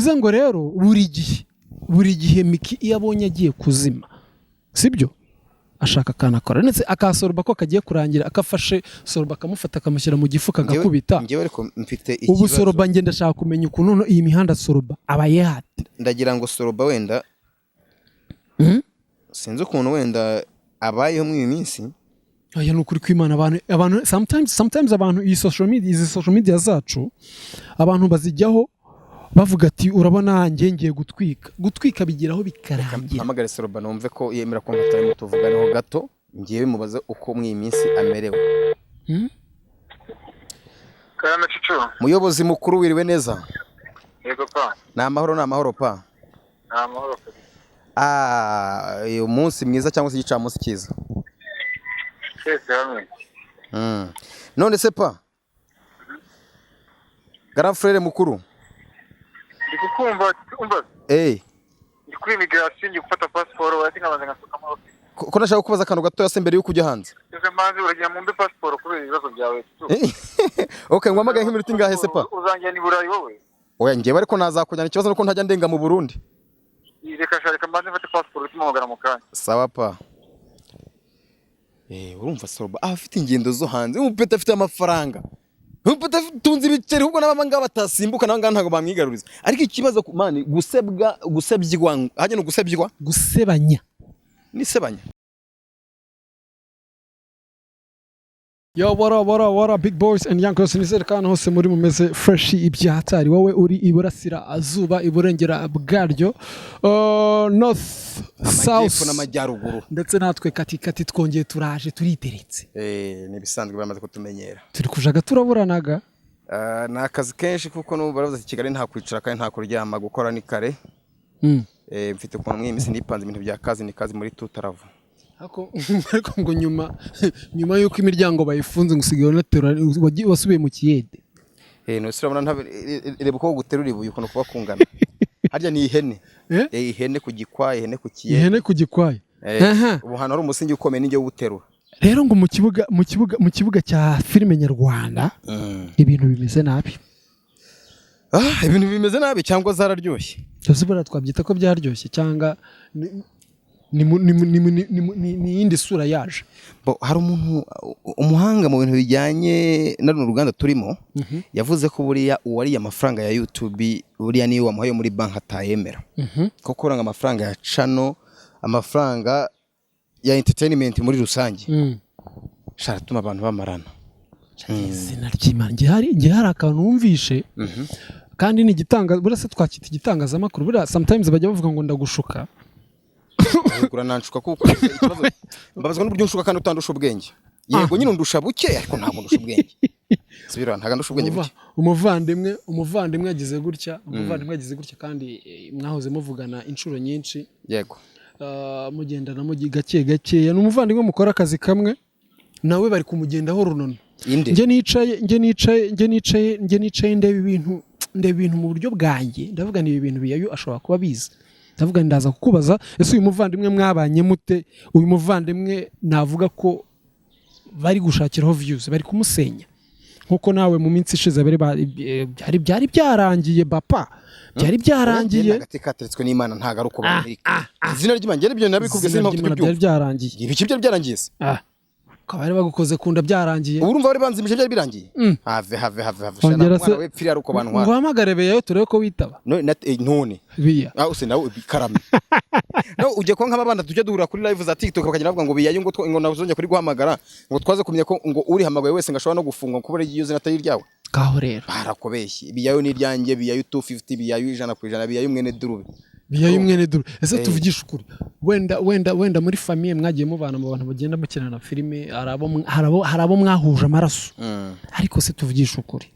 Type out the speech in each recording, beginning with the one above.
bivuze ngo rero buri gihe Miki iyo abonye agiye kuzima sibyo ashaka kana akora ndetse akasoroba ko kagiye kurangira akafashe soroba akamufata akamushyira mu gifuka agakubita ngewe ariko mfite ikibazo ubu soroba ngenda ndashaka kumenya ukuntu iyi mihanda soroba abayehate ndagira ngo soroba wenda sinzi ukuntu wenda abayeho mu minsi aya nukuri kw'Imana abantu sometimes abantu izi social media zacu abantu bazijyaho bavuga ati urabona ngiye gutwika bigeraho bikarangira hamagare soroba numve ko yemera ko mutaye mutuvuganeho gato ngiye mubaze uko mu minsi amerewe Karame Cicu muyobozi mukuru wiriwe neza yego pa na amahoro pa amahoro uyu munsi mwiza cyangwa se igicamunsi cyiza none se pa grand frère mukuru ndikukumva ndi kuri immigration ndi gufata passport wasingabanza ngasukamo ko nashaka kubaza akantu gato se mbere yo kujya hanze ese manzi uragiye mu passport kubera ibibazo byawe okay ngwamagaye nk'iminota ingahe se pa uzangiye ni Burayi wowe oya ngiye ariko nazakujyana ikibazo nuko ntajya ndenga mu Burundi reka manzi mfate passport utimogana mu kanya sawa pa urumva soroba afite ingendo zo hanze umupeta afite amafaranga umupeta tunzi ibiceri ahubwo n'abanga batasimbuka nabanga ntago bamwigaruriza ariko ikibazo mani gusebywa hajye no gusebanya ni sebanya Yo, what up, big boys and young girls? Nizere kana hose muri mumeze fresh ibyahatari wowe uri iburasira azuba iburengera bwaryo north south n'amajyaruguru ndetse natwe kati twongeye turaje turiteretse ni bisanzwe bamaze kutumenyera turi kujaga turaburanaga na akazi kenshi kuko no baravuze Kigali nta kwicara kandi nta kuryama gukora ni kare mfite ukuntu mwimisi ndipanze ibintu bya kazi ni kazi muri tutaravu ariko ngo nyuma yuko imiryango bayifunze ngusigaye natera wasubiye mu kiyede no sirabona reba ko guterura ibuye ukuntu kuba kungana harya ni ihene ku gikwaye ihene ku gikwaye ubu hano ari umusingi ukomeye n'inge w'uterura rero ngo mu kibuga cya filime nyarwanda ibintu bimeze nabi ibintu bimeze nabi cyangwa zararyoshye cyose baratwabyita ko byaryoshye cyangwa ni indi sura yaje hari umuhanga mu bintu bijyanye na runo ruganda turimo yavuze ko buriya uwariye amafaranga ya YouTube buriya niyo wamuhaye muri banki atayemera kuko uranga amafaranga ya channel amafaranga ya entertainment muri rusange sharatuma abantu bamarana izina ry'Imana ngiye hari akantu wumvishe kandi ni igitanga burase twakita igitangazamakuru buriya sometimes bajya bavuga ngo ndagushuka nanshuka kuko ikibazo mbabazwa n'uburyo nshuka kandi utandusha ubwenge yego nyine ndusha buke ariko ntabwo ndusha ubwenge sibira ntaga ndusha ubwenge buke umuvandimwe yagize gutya kandi mwahoze muvugana inshuro nyinshi yego mugendana mu gake n'umuvandimwe mukora akazi kamwe nawe bari kumugendaho runono nge nicaye ndeba ibintu mu buryo bwanjye ndavuga ni ibintu biyayo ashobora kuba biza ndavuga ndaza kukubaza ese uyu muvandimwe mwabanye mute uyu muvandimwe navuga ko bari gushakiraho views bari kumusenya nkuko nawe mu minsi ishize byari byarangiye bapa byari byarangiye agati kateretswe n'Imana ntago ari uko b'Amerika izina ry'Imana ngere ibyo nabikubwiye se mpamvu byari byarangiye ibiki byo byarangiye se kabari bagukoze kunda byarangiye urumva bari banzimije byari birangiye have mwana we pfiri ari uko bantu ngo hamagare beyo turebe ko witaba none biya use nawe bikarame no ujye ko nk'ababanda tujye duhura kuri live za TikTok bakagenda bavuga ngo biyayo ngo nazonje kuri guhamagara ngo twaze kumenya ko ngo uri hamagaye wese ngashobora no gufungwa kuko bari iyo zina atari ryawe kaho rero barakobeshye biyayo ni ryanjye biyayo 250 biyayo 100% biyayo mwene durube biyayo mwene durube ese tuvugisha ukuri wenda muri famille mwagiye mubana mu bantu bagenda mukina na filime harabo mwahuje amaraso ariko se tuvugisha ukuri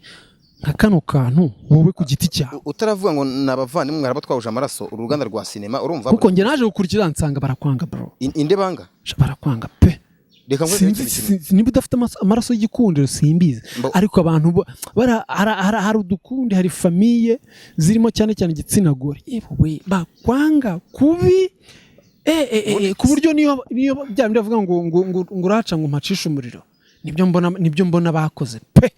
nka kano kantu wowe ku giti cyawe utaravuga ngo nabavandimwe harabo twahuje amaraso uruganda rwa sinema urumva kuko nge naje gukurikira nsanga barakwanga bro inde banga barakwanga pe niba udafite amaraso y'igikundiro simbizi ariko abantu hari udukundi hari famiye zirimo cyane igitsina gore yewe bakwanga kubi ku buryo niyo byaba ndavuga ngo uraca ngo mpacishe umuriro nibyo mbona bakoze pe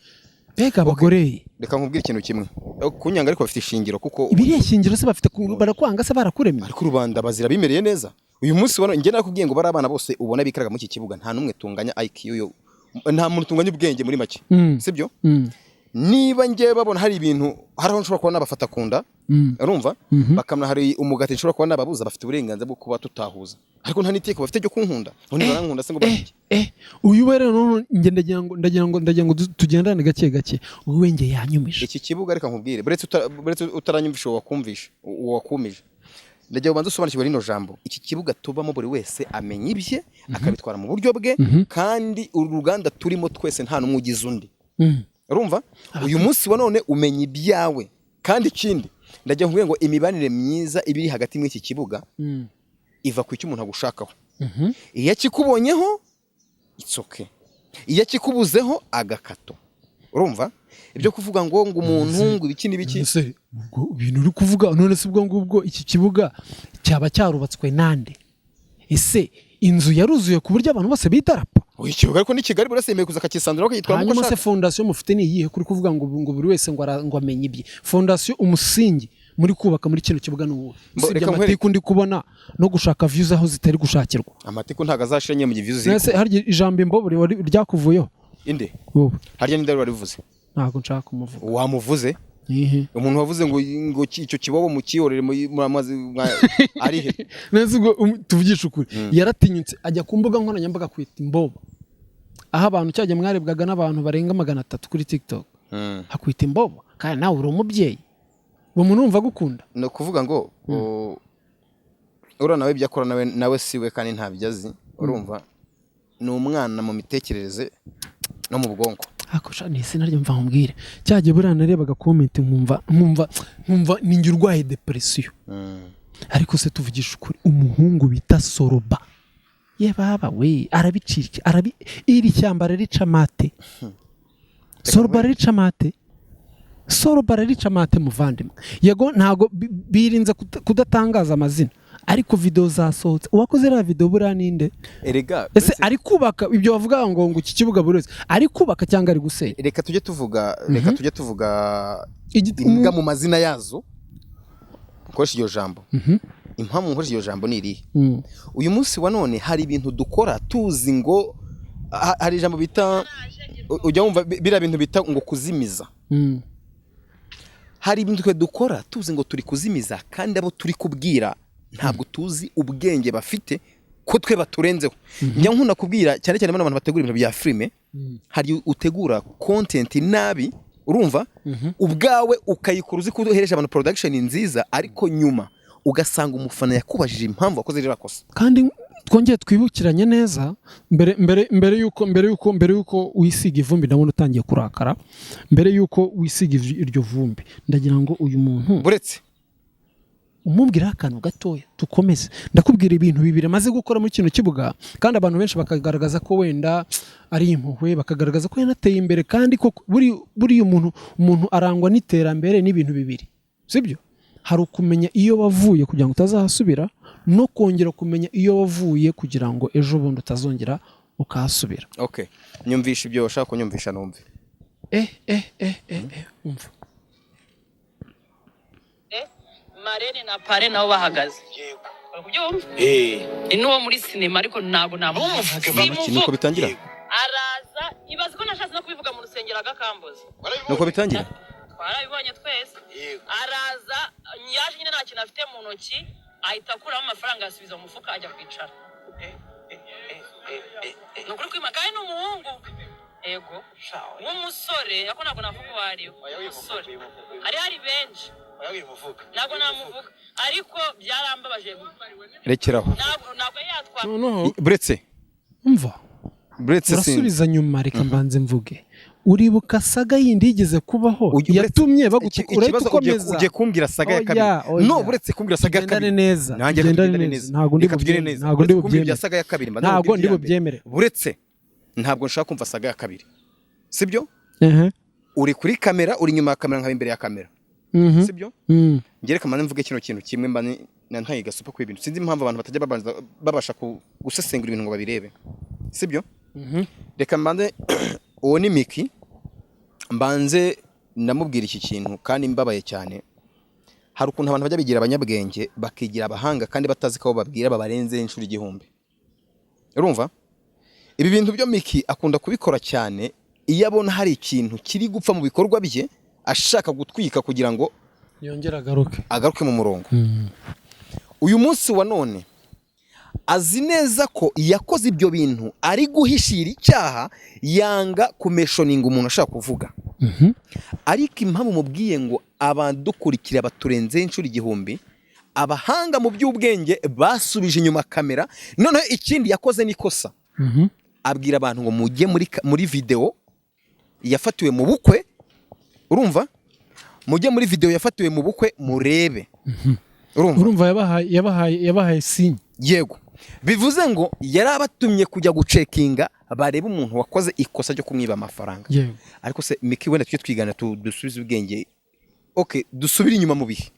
Mbega abagore reka nkubwire ikintu kimwe kunyanga ariko bafite ishingiro kuko ibiriya shingiro se bafite barakwanga se barakuremye ariko rubanda bazira bimereye neza uyu munsi wana njye nakubwiye ngo bari abana bose ubona bikaraga muri iki kibuga nta numwe tunganya IQ yo nta muntu tunganya ubwenge muri make sibyo niba ngiye babona hari ibintu haraho nshobora kuba nabafata kunda urumva bakamna hari umugati nshobora kuba nababuza bafite uburenganzira bwo kuba tutahuza ariko nta niteko bafite ryo kunkunda ubundi barankunda se ngo bafite uyu we rero nge ndagira ngo tugendane gake gake uwe nge yanyumije iki kibuga reka nkubwire buretse utaranyumvisha wakumije ndagira ubanza usobanukirwe rino jambo iki kibuga tubamo buri wese amenya ibye akabitwara mu buryo bwe kandi uruganda turimo twese nta numwe ugize undi urumva uyu munsi wa none umenya ibyawe kandi ikindi ndagira nkubwire ngo imibanire myiza ibiri hagati muri iki kibuga iva ku icyo umuntu agushakaho iyo kikubonyeho it's okay iyo kikubuzeho agakato urumva ibyo kuvuga ngo umuntu ngo ibiki n'ibiki ibintu uri kuvuga none se ubwo ngubwo iki kibuga cyaba cyarubatswe nande ese inzu yaruzuye ku buryo abantu bose bitarapa uyu kibuga ariko ni Kigali burase yemeye kuza akakisandura akitwara hanyuma se fondation mufite ni iyihe kuri kuvuga ngo buri wese ngo amenye ibye fondation umusingi muri kubaka muri kino kibuga n'uwo sibyo amatiku ndi kubona no gushaka views aho zitari gushakirwa amatiku ntago azashiranye mu views ziko ese hari ijambo imbobo ryakuvuyeho inde harya ni ndaro rivuze ntago nshaka kumuvuga wamuvuze umuntu wavuze ngo icyo kibobo mu kiyorere mu amazi ari he neze ubwo tuvugisha ukuri yaratinyutse ajya ku mbuga nkoranyambaga kwita imbobo aho abantu cyajya mwarebwaga n'abantu barenga 300 kuri TikTok hakwita imbobo kandi nawe uri umubyeyi bo munumva gukunda no kuvuga ngo ura nawe byakora nawe siwe kandi ntabyazi urumva ni umwana mu mitekerereze no mu bwonko akosha nise naryo mva nkubwire cyaje buranarebaga comment nkumva ninjye urwaye depression ariko se tuvugisha ukuri umuhungu bita Soroba ye baba we arabicika iri cyamba rica mate Soroba rica mate Soroba rica mate muvandimwe yego ntago birinze kudatangaza amazina ariko video zasohotse uwakoze ra video buraninde erega ese ari kubaka ibyo bavuga ngo iki kibuga bureze ari kubaka cyangwa ari gusenya reka tujye tuvuga imbwa mu mazina yazo ukoresha iryo jambo impamvu nkoresha iryo jambo ni irihe uyu munsi wa none hari ibintu dukora tuzi ngo hari ijambo bita ujya wumva bira bintu bita ngo kuzimiza hari ibintu twe dukora tuzi ngo turi kuzimiza kandi abo turi kubwira ntabwo tuzi ubwenge bafite ko twe baturenzeho njya nkunda kubwira cyane cyane abantu bategura ibintu bya filime hari utegura content nabi urumva ubwawe ukayikora uzi ko uhereje abantu production nziza ariko nyuma ugasanga umufana yakubajije impamvu wakoze rira kosa kandi twongeye twibukiranye neza mbere yuko wisiga ivumbi ndabona utangiye kurakara mbere yuko wisiga iryo vumbi ndagira ngo uyu muntu buretse umubwira akantu gatoya tukomeze ndakubwira ibintu bibiri maze gukora muri kino kibuga kandi abantu benshi bakagaragaza ko wenda ari impuhwe bakagaragaza ko yanateye imbere kandi ko buri umuntu arangwa n'iterambere n'ibintu bibiri sibyo hari ukumenya iyo wavuye kugira ngo utazahasubira no kongera kumenya iyo wavuye kugira ngo ejo bundi utazongera ukahasubira okay nyumvisha ibyo washaka kunyumvisha numve umva Marene na Pare nabo bahagaze yego kubyumva ni nuwo muri sinema ariko ntago nuko bitangira araza ibaze ko nashatse no kubivuga mu rusengero agakambuza nuko bitangira twarabibonye twese araza yaje nyine nta kintu afite mu ntoki ahita akuramo amafaranga asubiza mu mufuka ajya kwicara nukuri kwima kandi n'umuhungu ego w'umusore yako ntabwo navuga uwo ari we umusore hari benshi ntabwo namuvuga ariko byarambabaje rekeraho ntabwo yatwara buretse umva buretse urasubiza nyuma reka mbanze mvuge uribuka saga yindi yigeze kubaho yatumye bagukomeza ugiye kumbwira saga ya kabiri no buretse kumbwira saga ya kabiri neza nanjye gendane neza ntago ndi kumbwira saga ya kabiri ntago ndi bubyemere buretse ntabwo nshaka kumva saga ya kabiri sibyo uri kuri kamera uri nyuma ya kamera nka imbere ya kamera sibyo ngereka mane mvuge kino kintu kimwe mba ntaye gasupa ku ibintu sinzi impamvu abantu batajya babasha gusesengura ibintu ngo babirebe sibyo reka mbande uwo ni Miki mbanze namubwira iki kintu kandi mbabaye cyane. Hari ukuntu abantu bajya bigira abanyabwenge bakigira abahanga kandi batazi ko babwira babarenze inshuro igihumbi. Urumva? Ibi bintu byo Miki akunda kubikora cyane iyo abona hari ikintu kiri gupfa mu bikorwa bye ashaka gutwika kugira ngo yongera agaruke mu murongo. Uyu munsi wa none azi neza ko yakoze ibyo bintu ari guhishira icyaha, yanga kumeshoninga umuntu ashaka kuvuga. Ariko impamvu mubwiye ngo abadukurikira baturenze inshuro igihumbi, abahanga mu by'ubwenge basubije inyuma kamera. Noneho ikindi yakoze nikosa, abwira abantu ngo mujye muri video yafatiwe mu bukwe. Urumva? Mujye muri video yafatiwe mu bukwe murebe. Urumva yabahaye signe. Yego, bivuze ngo yarabatumye kujya gucekinga bareba umuntu wakoze ikosa ryo kumwiba amafaranga. Yego. Ariko se Miki wenda tujye twigana dusubize ubwenge. Okay, dusubire inyuma mu bihe.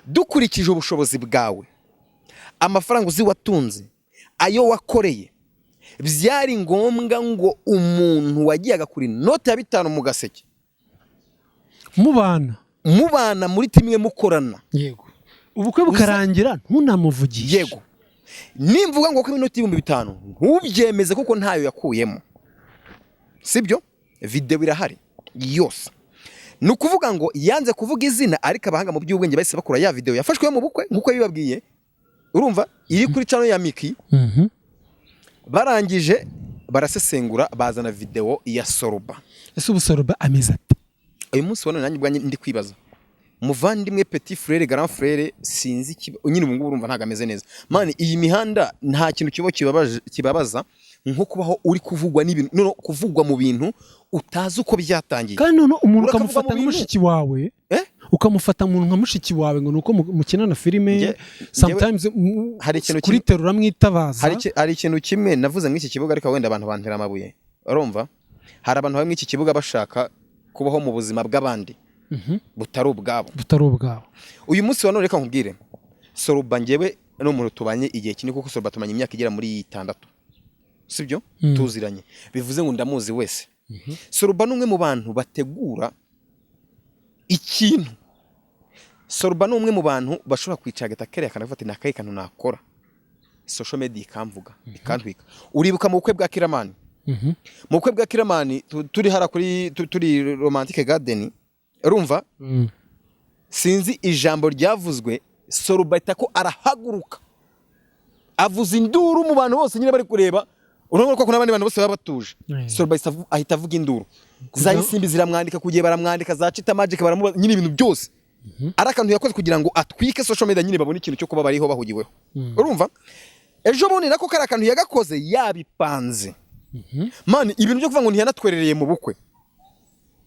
Dukurikije ubushobozi bwawe, amafaranga uzi watunze, ayo wakoreye, byari ngombwa ngo umuntu wagiyaga kuri note ya 5 mu gaseke mubana muri timwe mukorana. Yego. Ubukwe bukarangira ntunamuvugishe. Yego. Nimvuga ngo ko iminota 5,000 ntubyemeze kuko ntayo yakuyemo. Sibyo? Video irahari yose. Nukuvuga ngo yanze kuvuga izina, ariko abahanga mu by'ubwenge bahise bakora ya video yafashwe mu bukwe nkuko bibabwiye. Urumva? Iri kuri channel ya Miki. Barangije barasesengura bazana video ya Soroba. Ese ubu Soroba ameze ati? Uyu munsi wana nanjye bwanye ndi kwibaza. Muvandimwe petit frère grand frère sinzi nyine ubu ngubu urumva ntago ameze neza. Man, iyi mihanda nta kintu kibabaza nko kubaho uri kuvugwa n'ibintu, no kuvugwa mu bintu utazi uko byatangiye. Kandi none umuntu ukamufata nk'umushiki wawe, ukamufata umuntu nka mushiki wawe ngo nuko mukinana filime, sometimes hari ikintu kuri terura mwitabaza. Hari ikintu kimwe navuze nk'iki kibuga, ariko wenda abantu bantera amabuye. Urumva? Hari abantu bamwe iki kibuga bashaka kubaho mu buzima bw'abandi butari ubwabo. Uyu munsi wa none reka nkubwire, Soroba njyewe n'umuntu tubanye igihe kinini, kuko Soroba tumanye imyaka igera muri 6. Sibyo? Tuziranye. Bivuze ngo ndamuzi wese. Soroba n'umwe mu bantu bategura ikintu. Soroba n'umwe mu bantu bashobora kwicagata kare akanavuga ati nakaye kantu nakora. Social media ikamvuga, ikantwika. Uribuka mu bukwe bwa Kiramani? Mu bukwe bwa Kiramani turi hara kuri turi Romantic Garden. Urumva? Sinzi ijambo ryavuzwe, Soroba itako arahaguruka avuza induru mu bantu bose nyine bari kureba. Urabona ko n'abandi bantu bose baba batuje. Soroba ahita avuga induru. Zayisimbi ziramwandika kugiye baramwandika, za Chita Magic baramubaza nyine ibintu byose. Arakantu yakoze kugira ngo atwike social media nyine babone ikintu cyo kuba bariho bahugiweho. Urumva? Ejo bundi nako karakantu yagakoze yabipanze. Man, ibintu byo kuvuga ngo ntiyanatwerereye mu bukwe.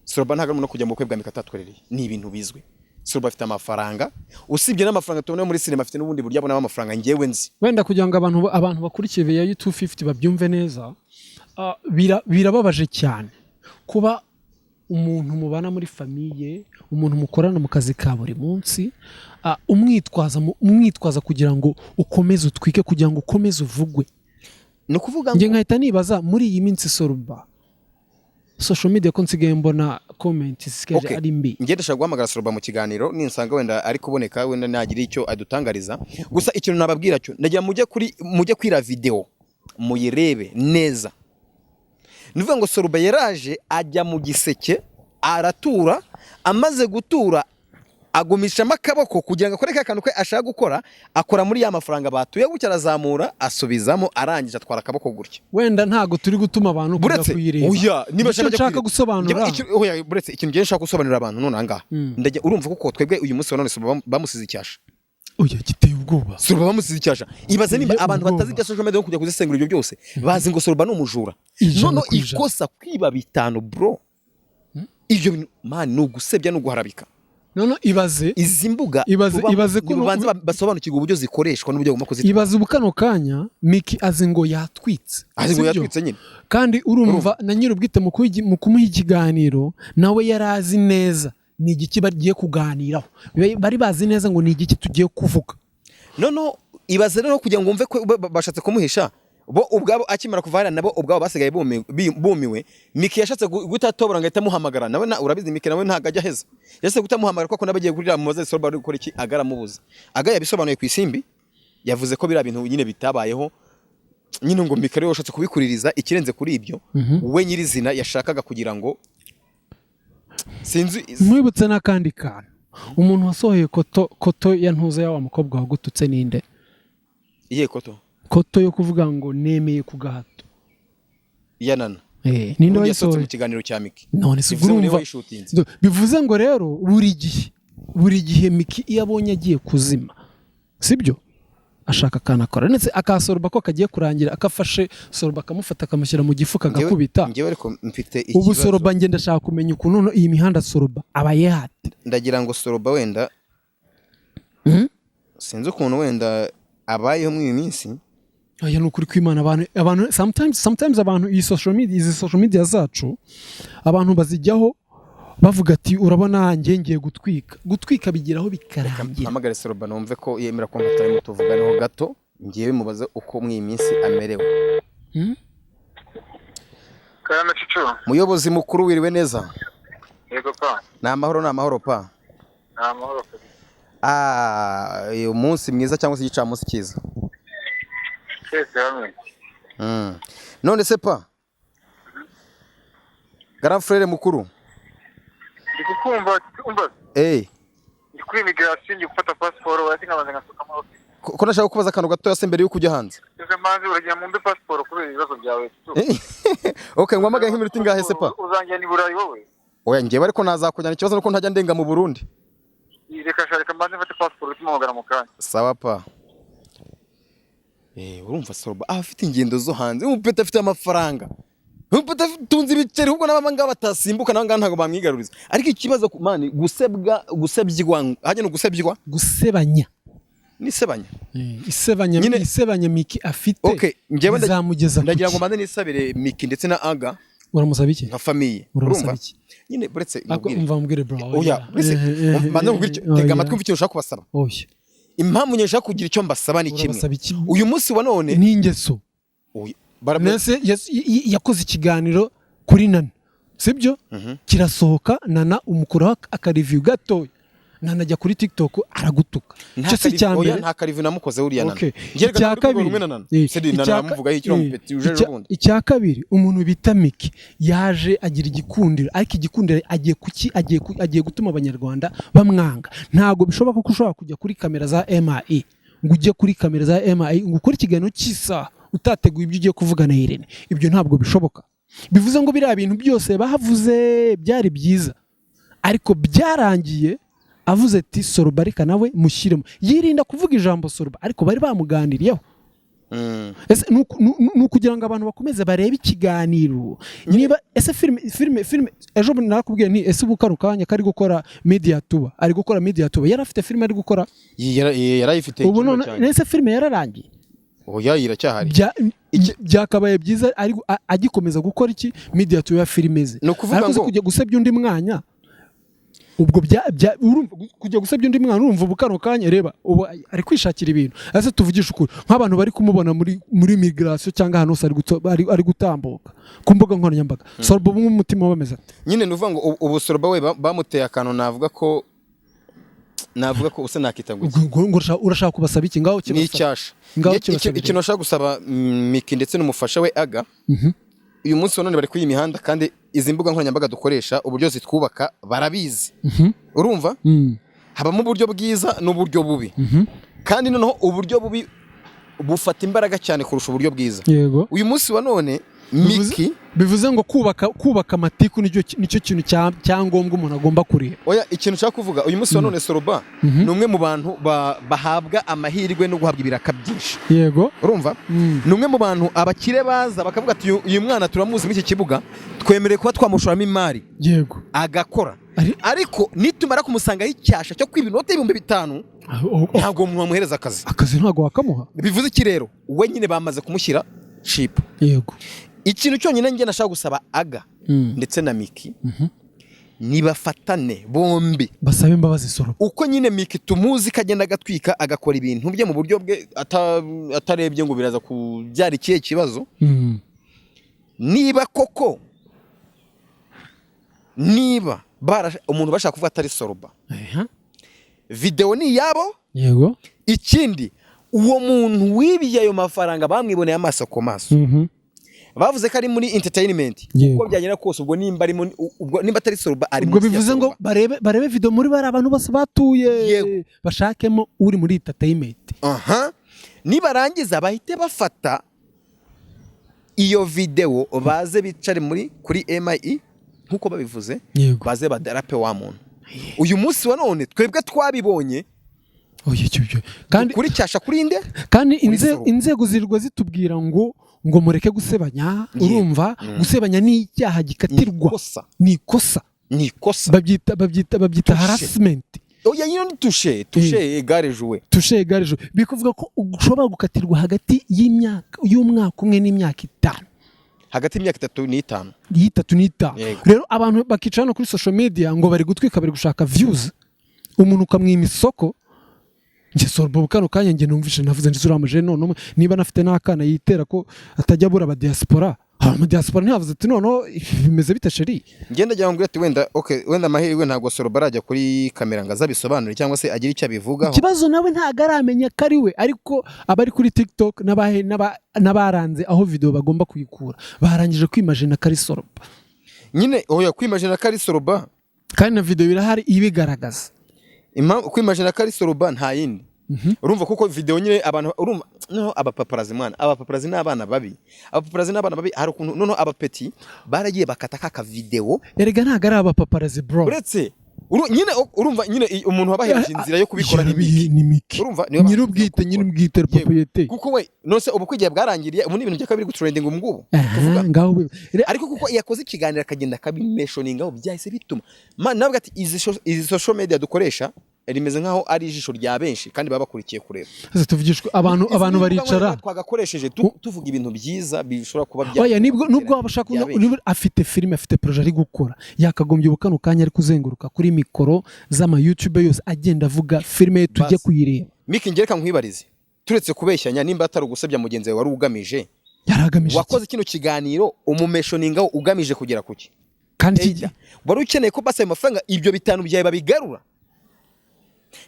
Soroba ntago no kujya mu bukwe bwa Miki atatwerereye. Ni ibintu bizwe. Soroba afite amafaranga, usibye n'amafaranga tubona muri cinema, afite n'ubundi buryo abona amafaranga ngewe nzi. Wenda kugira ngo abantu bakurikiye ya YouTube 250 babyumve neza, birababaje cyane kuba umuntu mubana muri famiye, umuntu mukorana mu kazi ka buri munsi, umwitwaza kugira ngo ukomeze utwike, kugira ngo ukomeze uvugwe. No kuvuga ngo nkahita nibaza muri iyi minsi Soroba social media ko nsigaye mbona comments sikeje ari mbi. Ngiye ndashaka guhamagara Soroba mu kiganiro ninsanga wenda ari kuboneka, wenda nagira icyo adutangariza. Gusa ikintu nababwira cyo ndagira mujye kwira video muyirebe neza. Nivuga ngo Soroba yaraje ajya mu giseke aratura, amaze gutura agumisha makaboko kugira ngo akoreke akantu ke ashaka gukora, akora muri ya mafaranga batuye gutya, arazamura asubizamo, arangije atwara akaboko gutya. Wenda ntago turi gutuma abantu kujya kuyireba. Oya, niba nshaka gusobanura. Oya, buretse ikintu gihe nshaka gusobanurira abantu none anga. Ndajya urumva kuko twebwe uyu munsi wa none Soroba bamusize icyasha. Oya, giteye ubwoba. Soroba bamusize icyasha. Ibaze niba abantu batazi bya social media kujya kuzisengura ibyo byose, bazi ngo Soroba n'umujura. None ikosa kwiba 5 bro. Ibyo man no gusebya no guharabika. None ibaze izi mbuga, ibaze ko ubanza basobanukirwa uburyo zikoreshwa n'uburyo guma kuzita. Ibaze ubukano kanya Miki azi ngo yatwitse. Nyine. Kandi urumva na nyirubwite mu kumuha ikiganiro nawe yarazi neza ni igiki bagiye kuganiraho. Bari bazi neza ngo ni igiki tugiye kuvuga. Ibaze rero kugira ngo umve ko bashatse kumuhisha, bo ubwabo akimara kuva hariya nabo ubwabo basigaye bumiwe. Miki yashatse gutatobora ngahita muhamagara nawe urabizi Miki nawe ntago ajya heza yashatse gutamuhamagara kuko nabagiye kurira mubaze Sorba ari gukora iki agara mubuza aga yabisobanuye ku isimbi yavuze ko bira bintu nyine bitabayeho nyine ngo Miki rero yashatse kubikuririza ikirenze kuri ibyo we nyirizina yashakaga kugira ngo sinzi mwibutse n'akandi kantu umuntu wasohoye koto ya ntuza ya wa mukobwa wagututse ninde iye koto yo kuvuga ngo nemeye ku gahato yanana ninde wayisohoye mu kiganiro cya Miki none se urumva bivuze ngo rero buri gihe Miki iyo abonye agiye kuzima sibyo ashaka kanakora ndetse akasorba ko kagiye kurangira akafashe Sorba akamufata akamushyira mu gifuka agakubita ngewe ariko mfite ikibazo ubu Sorba ngenda ndashaka kumenya ukuntu iyi mihanda Sorba abaye hati ndagira ngo Sorba wenda sinzi ukuntu wenda abayeho mu minsi aya nukuri kw'Imana abantu sometimes abantu izi social media zacu abantu bazijyaho bavuga ati urabona ngiye gutwika bigiraho bikarangira amagare Sorba numve ko yemera ko ngatari tuvuganeho gato ngiye mubaze uko mu minsi amerewe Kayame Cicu muyobozi mukuru wiriwe neza yego pa na amahoro pa amahoro uyu munsi mwiza cyangwa se igicamunsi cyiza none se pa Grand frère mukuru ndikukumva ndi kuri immigration ngiye gufata passport wati nkabanza ngasukamo ko nashaka kubaza akantu gato yase mbere yo kujya hanze manzi uragiye mu mbe passport kubera ibibazo byawe okay ngwamagaye nk'iminota ingahe se pa uzanjye ni burayi wowe oya ngiye bariko nazakujyana ikibazo nuko ntajya ndenga mu Burundi reka mbanze mfate passport tumugana mu kanya sawa pa urumva Sorba afite ingendo zo hanze umupeta afite amafaranga umupeta tunzi ibiceri ahubwo n'abanga batasimbuka nanga ntago bamwigaruriza ariko ikibazo mani gusebyigwa haje no gusebanya isebanya Miki afite okay ngewe ndamugeza ndagira ngo mbanze nisabire Miki ndetse na Aga uramusaba iki nka famille urumva nyine buretse umva mbwire bro oya buretse mbanze ngwicyo tega amatwi mfite ushaka kubasaba oya impamvu nyeshaka kugira icyo mbasaba ni kimwe uyu munsi wa none ni ingeso Nese yakoze ikiganiro kuri Nana sibyo kirasohoka Nana umukuraho akareview gatoya Nana ajya kuri TikTok aragutuka cyo si cyambere nta kareview namukoze uriya Nana icya kabiri icya kabiri umuntu bita Miki yaje agira igikundiro ariko igikundiro agiye gutuma abanyarwanda bamwanga ntago bishoboka ko ushobora kujya kuri kamera za MI ngo ujye kuri kamera za MI ngo ukore ikiganiro cy'isaha utateguye ibyo ugiye kuvuga na Irene ibyo ntabwo bishoboka bivuze ngo biriya bintu byose bahavuze byari byiza ariko byarangiye avuze ati Sorba reka nawe mushyiremo yirinda kuvuga ijambo Sorba ariko bari bamuganiriyeho ese nukugira ngo abantu bakomeze barebe ikiganiro niba ese filme ejo nakubwiye nti ese ubukarukanya kari gukora media tuba ari gukora media tuba yari afite filme ari gukora yarayifite ubu none ese filme yararangiye oya iracyahari byakabaye byiza ari agikomeza gukora iki media tuba filme ze ariko kujya gusebya undi mwanya ubwo urumva kujya gusebya undi mwana urumva ubukarukanya reba ubu ari kwishakira ibintu ase tuvugisha ukuri nk'abantu bari kumubona muri migration cyangwa hano ari gutambuka ku mbuga nkoranyambaga Sorba umutima wameze nyine nuvuga ngo ubu Sorba we bamuteye akantu navuga ko usa nakita ngo urashaka kubasaba iki ngaho ni icyasha ikintu nashaka gusaba Miki ndetse n'umufasha we Aga uyu munsi none bari kuri imihanda kandi izi mbuga nkoranyambaga dukoresha uburyo zitwubaka barabizi urumva habamo uburyo bwiza n'uburyo bubi kandi noneho uburyo bubi bufata imbaraga cyane kurusha uburyo bwiza uyu munsi wa none Miki bivuze ngo kubaka amatiku nicyo kintu cyangombwa umuntu agomba kureba oya ikintu nshaka kuvuga uyu munsi wa none Sorba ni umwe mu bantu bahabwa amahirwe no guhabwa ibiraka byinshi yego urumva ni umwe mu bantu abakire baza bakavuga ati uyu mwana turamuzi muri iki kibuga twemereye kuba twamushoramo imari yego agakora ariko nitumara kumusangaho icyasha cyo kwiba inote y'ibihumbi 5 ntabwo umuntu wamuhereza akazi ntabwo wakamuha bivuze iki rero we nyine bamaze kumushyira chip yego ikintu cyonyine nge nashaka gusaba Aga ndetse na Miki nibafatane bombi basabe imbabazi Soroba uko nyine Miki tumuzi kagenda agatwika agakora ibintu bye mu buryo bwe atarebye ngo biraza kubyara ikihe kibazo niba koko niba umuntu bashaka kuvuga atari Soroba video ni yabo yego ikindi uwo muntu wibye ayo mafaranga bamwiboneye amaso ku maso bavuze ko ari muri entertainment uko byagera kose ubwo nimba ari ubwo nimba atari Soroba ari ubwo bivuze ngo barebe video muri bari abantu bose batuye bashakemo uri muri entertainment nibarangiza bahite bafata iyo video baze bicare kuri MIE nkuko babivuze baze badarape wa muntu uyu munsi wa none twebwe twabibonye kandi kuri cyasha kuri inde kandi inzego zirirwa zitubwira ngo mureke gusebanya urumva gusebanya ni icyaha gikatirwa ni ikosa babyita harassment oya yino ni touché égale joué bikuvuga ko ushobora gukatirwa hagati y'umwaka umwe n'imyaka 5 hagati y'imyaka 3 n'5 rero abantu bakicara kuri social media ngo bari gutwika bari gushaka views umuntu ukamwima isoko nje Soroba bukano kanya nge numvishe navuze nje uramuje none niba nafite nakana yitera ko atajya bura aba diaspora ntihavuze ati nono bimeze bite sheri ngenda jya ngo ati wenda mahirwe ntabwo Soroba arajya kuri kamera ngo azabisobanure cyangwa se agira icyo abivugaho ikibazo nawe ntago aramenya kari we ariko abari kuri TikTok n'abaranze aho video bagomba kuyikura barangije kwimagine kari Soroba nyine oya kwimagine kari Soroba kandi na video birahari ibigaragaza kwimagine kari Soroba nta yindi urumva kuko video nyine abantu urumva no abapaparazi n'abana babi hari ukuntu none abapeti baragiye bakata kaka video erega ntago ari abapaparazi bro uretse nyine urumva nyine umuntu wabahereje inzira yo kubikora ni Miki urumva nyirubwite propriété kuko we nose ubu kwigiye bwarangiriye ubu ibintu byakabiri gutrending umgubu ngaho ariko kuko yakoze ikiganiro akagenda kabimentioning aho byahise bituma nabwo ati izi social media dukoresha rimeze nkaho ari ijisho rya benshi kandi baba bakurikiye kureba tuvugishwe abantu baricara twagakoresheje tuvuga ibintu byiza bishobora kuba bya nubwo abashaka afite filime afite projet ari gukora yakagombye ubukano kanya ari kuzenguruka kuri mikoro z'ama YouTube yose agenda avuga filime tujye kuyireba Miki ngereka nkwibarize turetse kubeshyanya nimba atari ugusebya mugenzi wawe wari ugamije yaragamije wakoze kino kiganiro umumeshoninga ugamije kugera kuki kandi wari ukeneye ko basa amafaranga ibyo bitanu byawe babigarura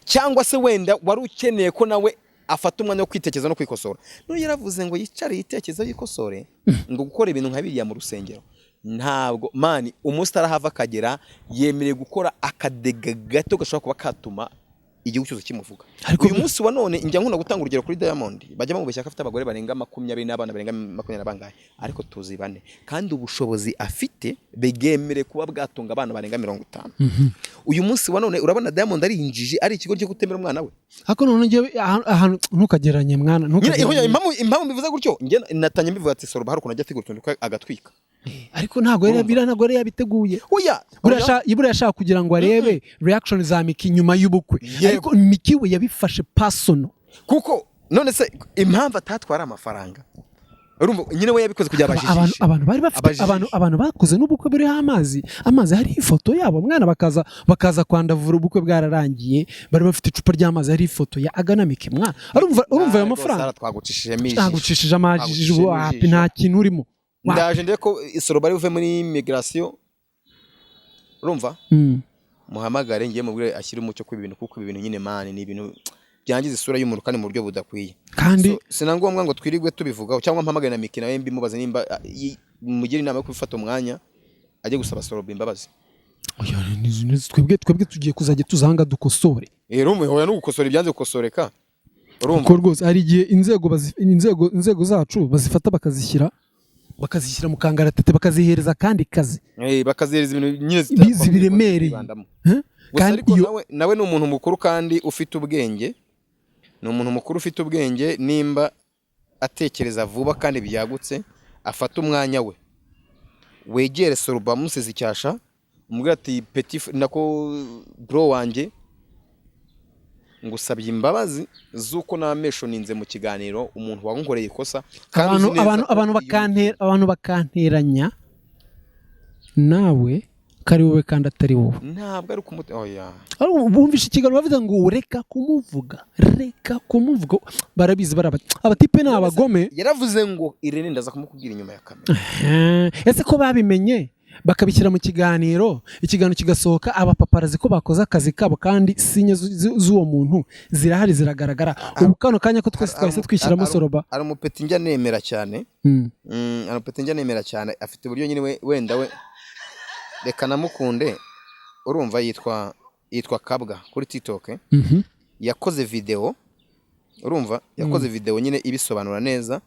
cyangwa se wenda wari ukeneye ko nawe afata umwanya wo kwitekereza no kwikosora none yaravuze ngo yicare yitekereza yikosore ngo gukora ibintu nka biriya mu rusengero ntabwo mani umusitari ahava akagera yemereye gukora akadega gato gashobora kuba katuma igihugu cyose kimuvuga uyu munsi wa none njya nkunda gutanga urugero kuri Diamond bajya bamubeshya ko afite abagore barenga 20 n'abana barenga 20 bangahe ariko tuzi bane kandi ubushobozi afite begemere kuba bwatunga abana barenga 50 uyu munsi wa none urabona Diamond ari injiji ari ikigo cyo gutemera umwana we ako none ngiye ahantu ntukageranye mwana impamvu bivuze gutyo nge natanye mbivuga ati Soroba haruko najya figura agatwika ariko ntago yari yabiteguye oya ibura yashaka kugira ngo arebe reaction za Miki nyuma y'ubukwe ariko Miki we yabifashe personal kuko none se impamvu atatwara amafaranga urumva nyine we yabikoze kujya abajijisha abantu bari bafite abantu bakoze n'ubukwe buri amazi hari ifoto yabo mwana bakaza kwandavura ubukwe bwararangiye bari bafite icupa ry'amazi hari ifoto ya Agana Miki mwana urumva ayo mafaranga twagucishije amajiji nta kintu urimo ndaje ndeko Soroba ari uve muri immigration urumva muhamagare ngiye mubwire ashyira umucyo ku ibintu kuko ibintu nyine mani ni ibintu byangiza isura y'umuntu kandi mu buryo budakwiye kandi sinangombwa ngo twirigwe tubivugaho cyangwa mpamagare na Miki nawe mbimubaze nimba mugira inama yo kubifata umwanya ajye gusaba Soroba imbabazi twebwe tugiye kuzajya tuzanga dukosore rumwe hoya no gukosora ibyanze gukosoreka urumva ko rwose hari igihe inzego zacu bazifata bakazishyira mu kangaratete bakazihereza kandi kazi bakazihereza ibintu nyine zibiremereye kandi nawe ni umuntu mukuru kandi ufite ubwenge nimba atekereza vuba kandi byagutse afata umwanya we wegere Soroba musize icyasha umubwira ati petit nako bro wanjye ngusabye imbabazi zuko nameshoninze mu kiganiro umuntu wankoreye ikosa abantu bakanteranya nawe kari wowe kandi atari wowe. ntabwo ari kumuta oya bumvishe ikiganiro bavuga ngo reka kumuvuga barabizi abatipe ni abagome. yaravuze ngo Irene ndaza kumukubwira inyuma ya kamera. Ese ko babimenye bakabishyira mu ikiganiro kigasohoka abapaparazi ko bakoze akazi kabo kandi sinye z'uwo muntu zirahari ziragaragara. Ubu kano kanya ko twese twahise twishyiramo Soroba ari umupeti njya nemera cyane. Ari umupeti njya nemera cyane afite uburyo nyine wenda we reka namukunde urumva yitwa Kabwa kuri TikTok. Yakoze video urumva yakoze video nyine ibisobanura neza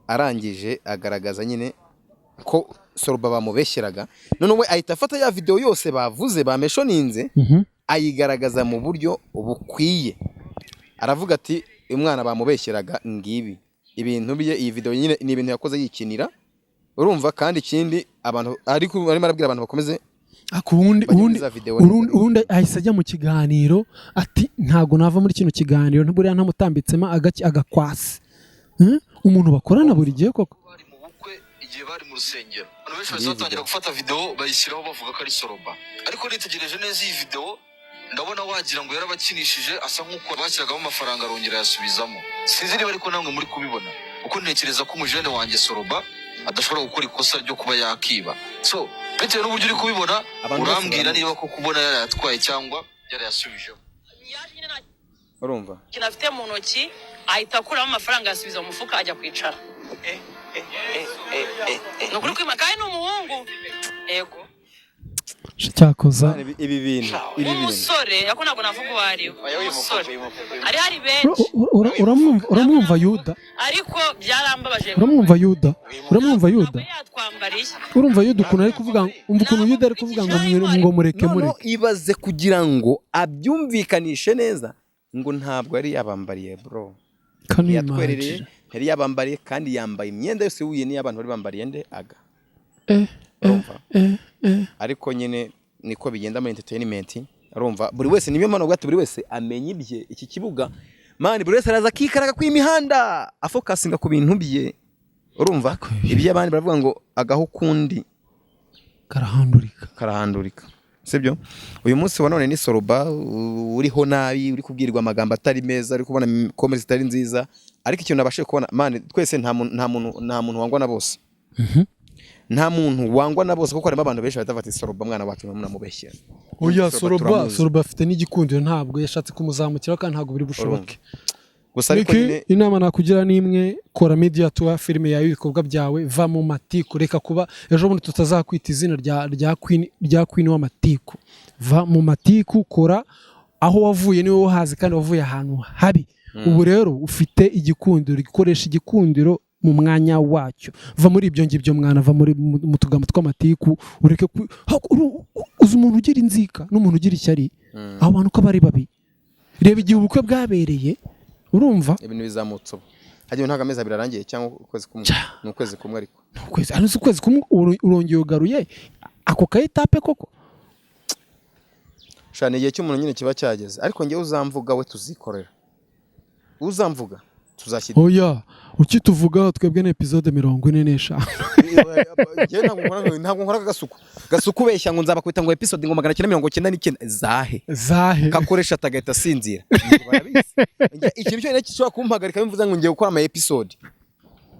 arangije agaragaza nyine ko Soroba bamubeshyeraga none we ahita afata ya video yose bavuze bameshoninze ayigaragaza mu buryo bukwiye. Aravuga ati umwana bamubeshyeraga ngibi ibintu bye. Iyi video nyine ni ibintu yakoze yikinira urumva kandi ikindi abantu ariko barimo arabwira abantu bakomeze urundi ahise ajya mu kiganiro ati ntago nava muri kino kiganiro ntuburiya ntamutambitsemo agakwasi. Umuntu bakorana buri gihe koko igihe bari mu rusengero abantu benshi bazatangira gufata video bayishyiraho bavuga ko ari Soroba ariko nitegereje neza iyi video ndabona wagira ngo yarabakinishije asa nk'uko bashyiragamo amafaranga arongera yasubizamo. Sinzi niba ariko namwe muri kubibona uko ntekereza ko umujene wanjye Soroba adashobora gukora ikosa ryo kuba yakiba. So bitewe n'uburyo uri kubibona urambwira niba ko kubona yarayatwaye cyangwa yarayasubijeho. urumva ikintu afite mu ntoki ahita akuramo amafaranga yasubiza mu mufuka ajya kwicara. Nukuri kwima kandi n'umuhungu yego cyakoza ibi bintu umusore yako ntabwo navuga uwo ari we. Umusore hari benshi uramwumva Yuda ariko byarambabaje. uramwumva Yuda yatwambariye urumva Yuda ukuntu ari kuvuga umva ukuntu Yuda ari kuvuga ngo mureke ibaze kugira ngo abyumvikanishe neza ngo ntabwo ari yabambariye bro yatwerereye yari yabambariye kandi yambaye imyenda yose wuye ni abantu bari bambariye nde aga ariko nyine niko bigenda muri entertainment urumva buri wese niyo mpano bwate buri wese amenye ibye iki kibuga man buri wese araza kikaraga kw'imihanda afokasinga ku bintu bye urumva ibyo abandi baravuga ngo agaho kundi karahandurika sibyo. Uyu munsi wa none ni Soroba uriho nabi uri kubwirwa amagambo atari meza uri kubona comments zitari nziza ariko ikintu nabashe kubona man twese nta muntu wangwa na bose. Nta muntu wangwa na bose kuko harimo abantu benshi batafata Soroba mwana wacu n'amubeshyera. Oya Soroba afite n'igikundiro ntabwo yashatse kumuzamukira kandi ntabwo biri bushoboke. Gusa ariko nyine inama nakugira nimwe kora media tour filime yawe ibikorwa byawe va mu matiku reka kuba ejo bundi tutazakwita izina rya Queen w'amatiku. Va mu matiku kora aho wavuye niwe wahazi kandi wavuye ahantu habi. Ubu rero ufite igikundiro gikoresha igikundiro mu mwanya wacyo. Va muri ibyo ngibyo mwana va muri mu tugambo tw'amatiku ureke uzi umuntu ugira inzika n'umuntu ugira ishyari abo bantu ko bari babi. Reba igihe ubukwe bwabereye urumva ibintu bizamutse ubu hagiye ntaga amezi abiri arangiye cyangwa ukwezi kumwe ni ukwezi kumwe ariko ukwezi kumwe urongeye ugaruye ako kayitape koko shana igihe cy'umuntu nyine kiba cyageze ariko ngewe uzamvuga we tuzikorera uzamvuga tuzashyira oya ukituvuga twebwe na episode 45 ntabwo nkora gasuku beshya ngo nzabakwita ngo episode ngo 999 zahe kakoresha tagahita sinzira ikintu cyo nacyo kumpagarika bivuze ngo ngiye gukora ama episode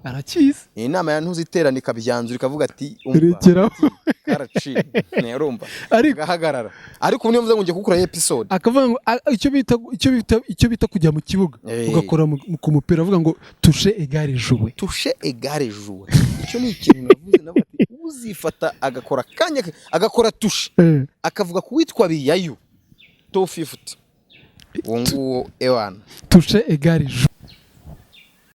arakiza inama ya ntuziterana ikabyanzura ikavuga ati umva karaci nerumva gahagarara ariko niyo mvuze ngo ngiye gukora episode akavuga ngo icyo bita kujya mu kibuga ugakora ku mupira avuga ngo toucher égale jouer icyo ni ikintu navuze ati uzifata agakora kanya agakora toucher akavuga ku witwa biyayu to 50 wonguwo ewana toucher égale jouer